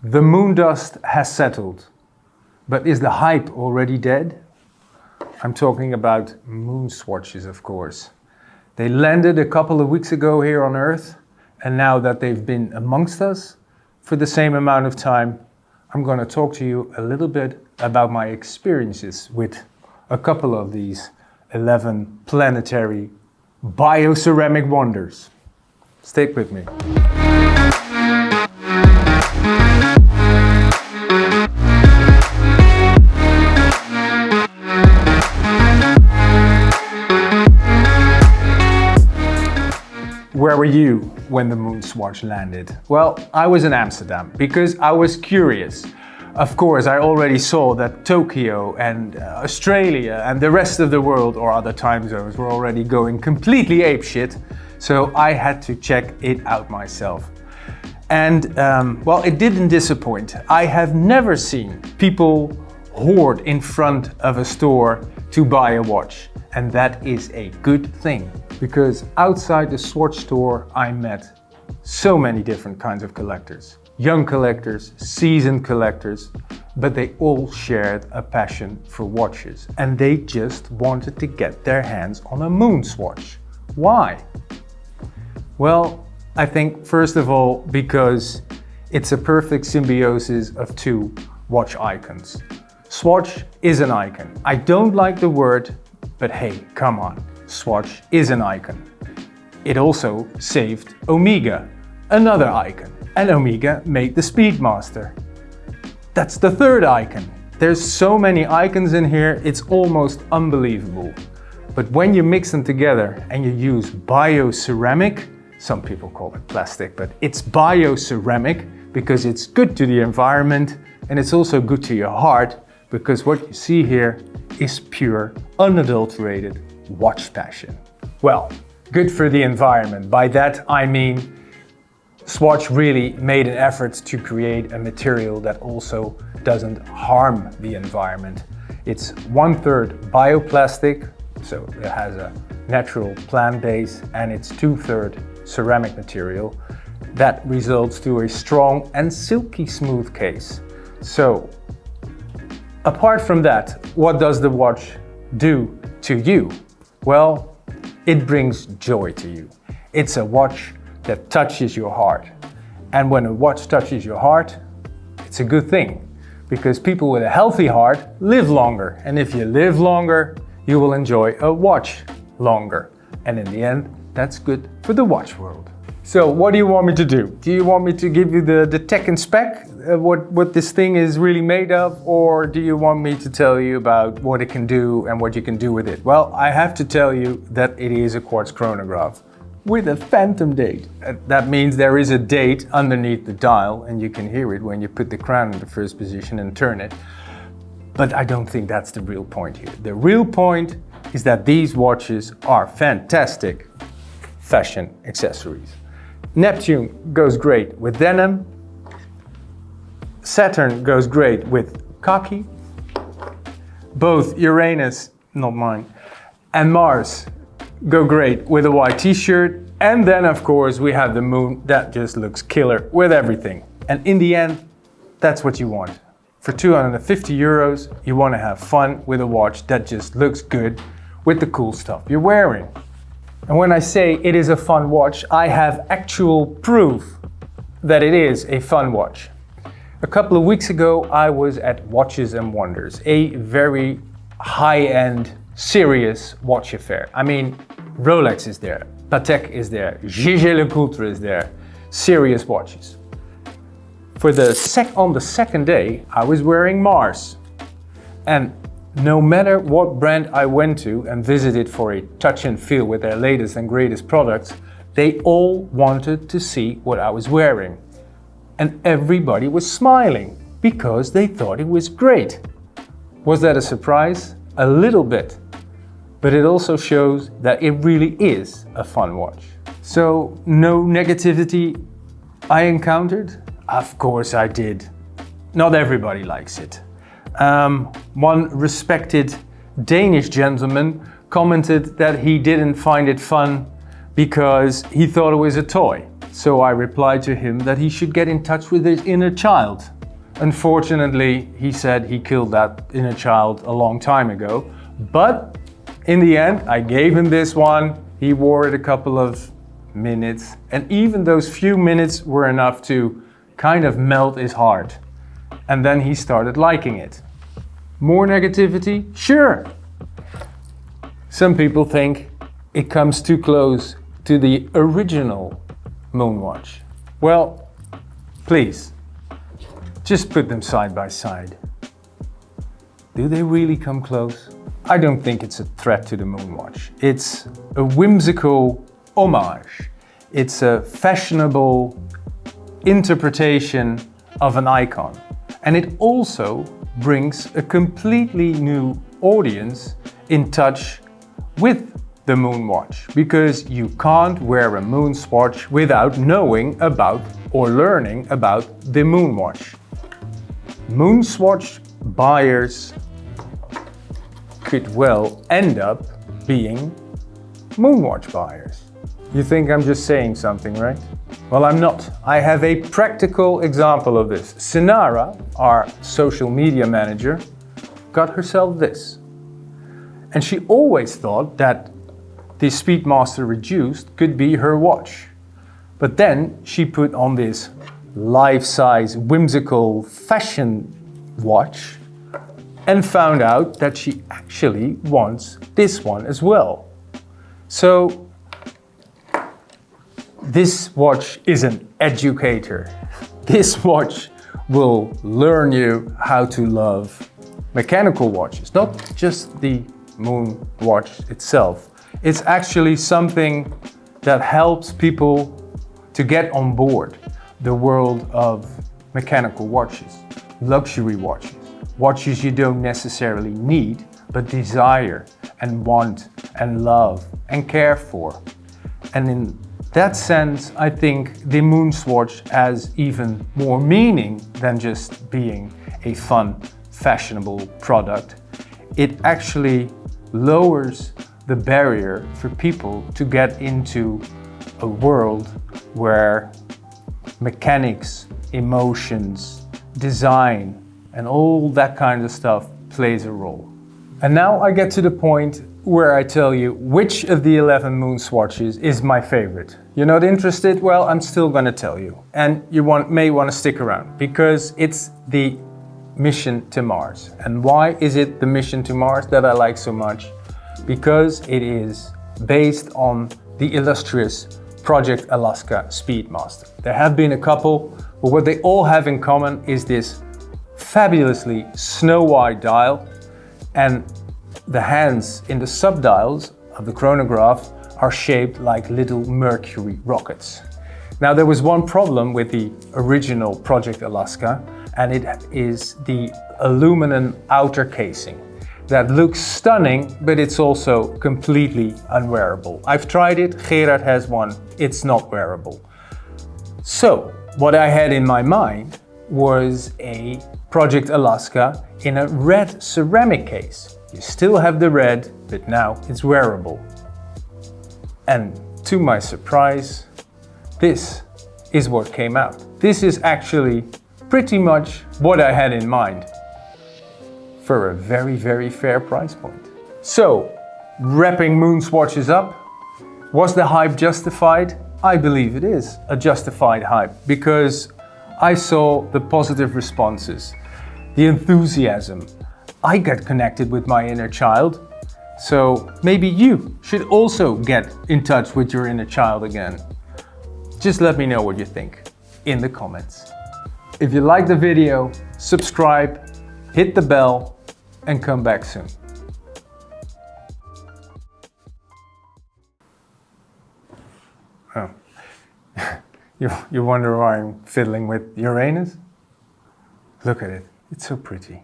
The moon dust has settled, but is the hype already dead? I'm talking about MoonSwatches, of course. They landed a couple of weeks ago here on Earth, and now that they've been amongst us for the same amount of time, I'm going to talk to you a little bit about my experiences with a couple of these 11 planetary bioceramic wonders. Stay with me. Where were you when the MoonSwatch landed? Well, I was in Amsterdam because I was curious. Of course, I already saw that Tokyo and Australia and the rest of the world or other time zones were already going completely apeshit, so I had to check it out myself. And well, it didn't disappoint. I have never seen people hoard in front of a store to buy a watch, and that is a good thing. Because outside the Swatch store, I met so many different kinds of collectors. Young collectors, seasoned collectors, but they all shared a passion for watches. And they just wanted to get their hands on a MoonSwatch. Why? Well, I think first of all, because it's a perfect symbiosis of two watch icons. Swatch is an icon. I don't like the word, but hey, come on. Swatch is an icon. It also saved Omega, another icon, and Omega made the Speedmaster. That's the third icon. There's so many icons in here, it's almost unbelievable. But when you mix them together and you use bioceramic, some people call it plastic, but it's bioceramic because it's good to the environment and it's also good to your heart, because what you see here is pure, unadulterated watch passion. Well, good for the environment. By that I mean Swatch really made an effort to create a material that also doesn't harm the environment. It's 1/3 bioplastic, so it has a natural plant base, and it's 2/3 ceramic material. That results to a strong and silky smooth case. So, apart from that, what does the watch do to you? Well, it brings joy to you. It's a watch that touches your heart. And when a watch touches your heart, it's a good thing, because people with a healthy heart live longer. And if you live longer, you will enjoy a watch longer. And in the end, that's good for the watch world. So what do you want me to do? Do you want me to give you the tech and spec, what this thing is really made of? Or do you want me to tell you about what it can do and what you can do with it? Well, I have to tell you that it is a quartz chronograph with a phantom date. That means there is a date underneath the dial and you can hear it when you put the crown in the first position and turn it. But I don't think that's the real point here. The real point is that these watches are fantastic fashion accessories. Neptune goes great with denim. Saturn goes great with khaki. Both Uranus, not mine, and Mars go great with a white t-shirt. And then of course we have the moon that just looks killer with everything. And in the end, that's what you want. For 250 euros, you want to have fun with a watch that just looks good with the cool stuff you're wearing. And when I say it is a fun watch, I have actual proof that it is a fun watch. A couple of weeks ago, I was at Watches and Wonders, a very high-end, serious watch affair. I mean, Rolex is there, Patek is there, Jaeger-LeCoultre is there, serious watches. On the second day, I was wearing Mars. And no matter what brand I went to and visited for a touch and feel with their latest and greatest products, they all wanted to see what I was wearing. And everybody was smiling because they thought it was great. Was that a surprise? A little bit. But it also shows that it really is a fun watch. So, no negativity I encountered? Of course I did. Not everybody likes it. One respected Danish gentleman commented that he didn't find it fun because he thought it was a toy. So I replied to him that he should get in touch with his inner child. Unfortunately, he said he killed that inner child a long time ago. But in the end, I gave him this one. He wore it a couple of minutes. And even those few minutes were enough to kind of melt his heart. And then he started liking it. More negativity? Sure. Some people think it comes too close to the original MoonWatch. Well, please, just put them side by side. Do they really come close? I don't think it's a threat to the MoonWatch. It's a whimsical homage. It's a fashionable interpretation of an icon. And it also brings a completely new audience in touch with the MoonWatch, because you can't wear a MoonSwatch without knowing about or learning about the MoonWatch. MoonSwatch buyers could well end up being MoonWatch buyers. You think I'm just saying something, right? Well, I'm not. I have a practical example of this. Sinara, our social media manager, got herself this. And she always thought that the Speedmaster Reduced could be her watch. But then she put on this life-size, whimsical fashion watch and found out that she actually wants this one as well. So this watch is an educator. This watch will learn you how to love mechanical watches, not just the MoonWatch itself. It's actually something that helps people to get on board the world of mechanical watches, luxury watches, watches you don't necessarily need, but desire and want and love and care for. And in that sense, I think the MoonSwatch has even more meaning than just being a fun, fashionable product. It actually lowers the barrier for people to get into a world where mechanics, emotions, design, and all that kind of stuff plays a role. And now I get to the point where I tell you which of the 11 MoonSwatches is my favorite. You're not interested? Well, I'm still going to tell you. And you may want to stick around, because it's the mission to Mars. And why is it the mission to Mars that I like so much? Because it is based on the illustrious Project Alaska Speedmaster. There have been a couple, but what they all have in common is this fabulously snow-white dial, and the hands in the subdials of the chronograph are shaped like little Mercury rockets. Now, there was one problem with the original Project Alaska, and it is the aluminum outer casing. That looks stunning, but it's also completely unwearable. I've tried it, Gerard has one, it's not wearable. So, what I had in my mind was a Project Alaska in a red ceramic case. You still have the red, but now it's wearable. And to my surprise, this is what came out. This is actually pretty much what I had in mind, for a very, very fair price point. So, wrapping MoonSwatches up, was the hype justified? I believe it is a justified hype, because I saw the positive responses, the enthusiasm. I got connected with my inner child, so maybe you should also get in touch with your inner child again. Just let me know what you think in the comments. If you like the video, subscribe, hit the bell, and come back soon. Oh, you wonder why I'm fiddling with Uranus? Look at it, it's so pretty.